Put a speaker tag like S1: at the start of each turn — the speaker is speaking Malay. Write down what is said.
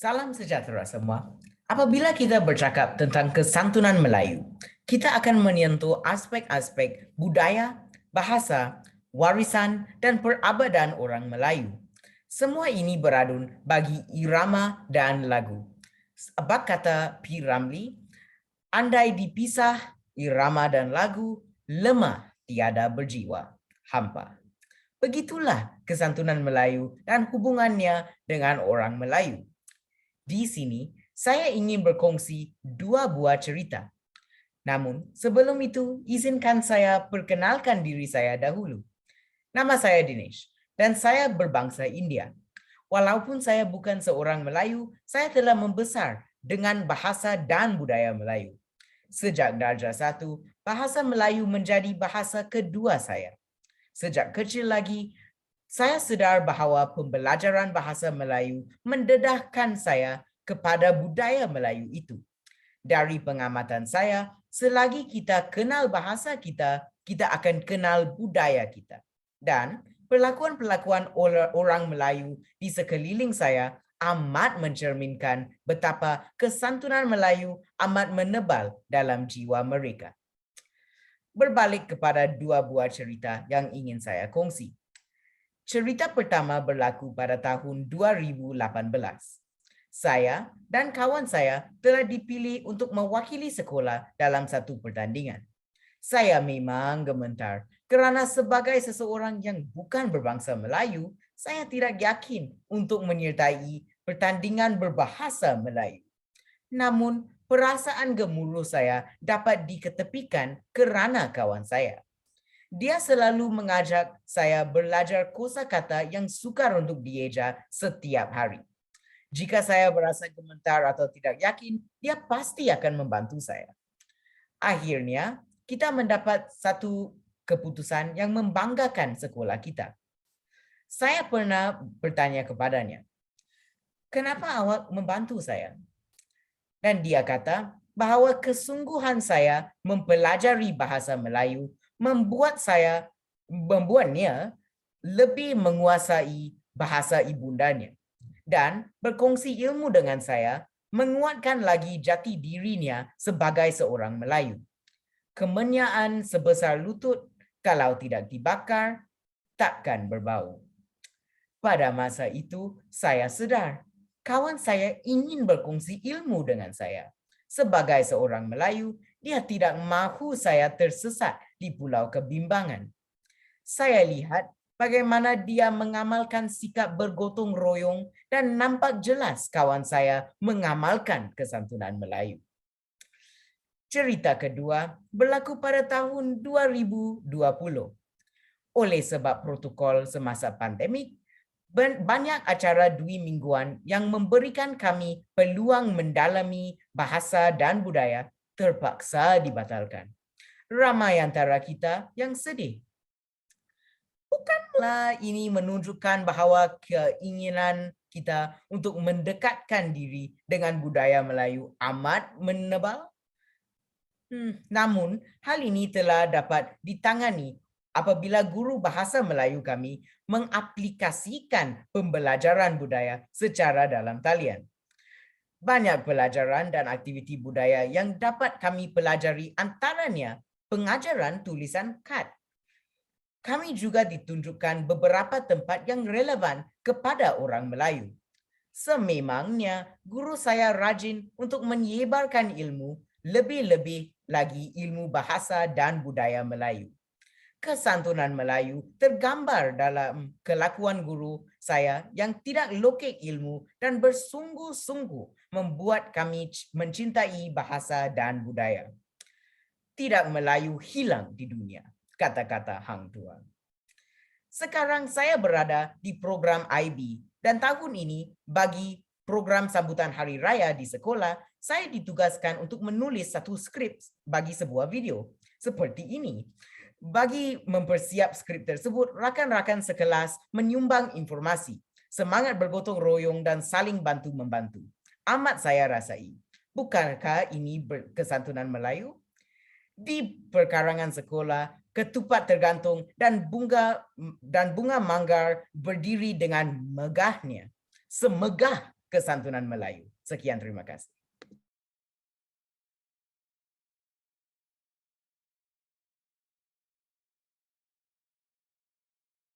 S1: Salam sejahtera semua. Apabila kita bercakap tentang kesantunan Melayu, kita akan menyentuh aspek-aspek budaya, bahasa, warisan, dan perabadaan orang Melayu. Semua ini beradun bagi irama dan lagu. Sebab kata P. Ramlee, andai dipisah irama dan lagu, lemah tiada berjiwa, hampa. Begitulah kesantunan Melayu dan hubungannya dengan orang Melayu. Di sini, saya ingin berkongsi dua buah cerita. Namun, sebelum itu, izinkan saya perkenalkan diri saya dahulu. Nama saya Dinesh, dan saya berbangsa India. Walaupun saya bukan seorang Melayu, saya telah membesar dengan bahasa dan budaya Melayu. Sejak darjah 1, bahasa Melayu menjadi bahasa kedua saya. Sejak kecil lagi, saya sedar bahawa pembelajaran bahasa Melayu mendedahkan saya kepada budaya Melayu itu. Dari pengamatan saya, selagi kita kenal bahasa kita, kita akan kenal budaya kita. Dan perlakuan-perlakuan orang Melayu di sekeliling saya amat mencerminkan betapa kesantunan Melayu amat menebal dalam jiwa mereka. Berbalik kepada dua buah cerita yang ingin saya kongsi. Cerita pertama berlaku pada tahun 2018. Saya dan kawan saya telah dipilih untuk mewakili sekolah dalam satu pertandingan. Saya memang gemetar kerana sebagai seseorang yang bukan berbangsa Melayu, saya tidak yakin untuk menyertai pertandingan berbahasa Melayu. Namun, perasaan gemuruh saya dapat diketepikan kerana kawan saya. Dia selalu mengajak saya belajar kosakata yang sukar untuk dieja setiap hari. Jika saya berasa gemetar atau tidak yakin, dia pasti akan membantu saya. Akhirnya, kita mendapat satu keputusan yang membanggakan sekolah kita. Saya pernah bertanya kepadanya, "Kenapa awak membantu saya?" Dan dia kata bahawa kesungguhan saya mempelajari bahasa Melayu membuatnya lebih menguasai bahasa ibundanya. Dan berkongsi ilmu dengan saya menguatkan lagi jati dirinya sebagai seorang Melayu. Kemenyaan sebesar lutut kalau tidak dibakar takkan berbau. Pada masa itu saya sedar kawan saya ingin berkongsi ilmu dengan saya. Sebagai seorang Melayu, dia tidak mahu saya tersesat di pulau kebimbangan. Saya lihat bagaimana dia mengamalkan sikap bergotong royong dan nampak jelas kawan saya mengamalkan kesantunan Melayu. Cerita kedua berlaku pada tahun 2020. Oleh sebab protokol semasa pandemik, banyak acara 2 mingguan yang memberikan kami peluang mendalami bahasa dan budaya terpaksa dibatalkan. Ramai antara kita yang sedih. Bukanlah ini menunjukkan bahawa keinginan kita untuk mendekatkan diri dengan budaya Melayu amat menebal? Namun, hal ini telah dapat ditangani apabila guru bahasa Melayu kami mengaplikasikan pembelajaran budaya secara dalam talian. Banyak pelajaran dan aktiviti budaya yang dapat kami pelajari antaranya pengajaran tulisan kad. Kami juga ditunjukkan beberapa tempat yang relevan kepada orang Melayu. Sememangnya guru saya rajin untuk menyebarkan ilmu, lebih-lebih lagi ilmu bahasa dan budaya Melayu. Kesantunan Melayu tergambar dalam kelakuan guru saya yang tidak lokek ilmu dan bersungguh-sungguh membuat kami mencintai bahasa dan budaya. Tidak Melayu hilang di dunia, kata-kata Hang Tuah. Sekarang saya berada di program IB dan tahun ini bagi program sambutan Hari Raya di sekolah, saya ditugaskan untuk menulis satu skrip bagi sebuah video. Seperti ini. Bagi mempersiap skrip tersebut, rakan-rakan sekelas menyumbang informasi, semangat bergotong royong dan saling bantu-membantu. Amat saya rasai. Bukankah ini kesantunan Melayu? Di perkarangan sekolah, ketupat tergantung dan bunga manggar berdiri dengan megahnya. Semegah kesantunan Melayu. Sekian, terima kasih.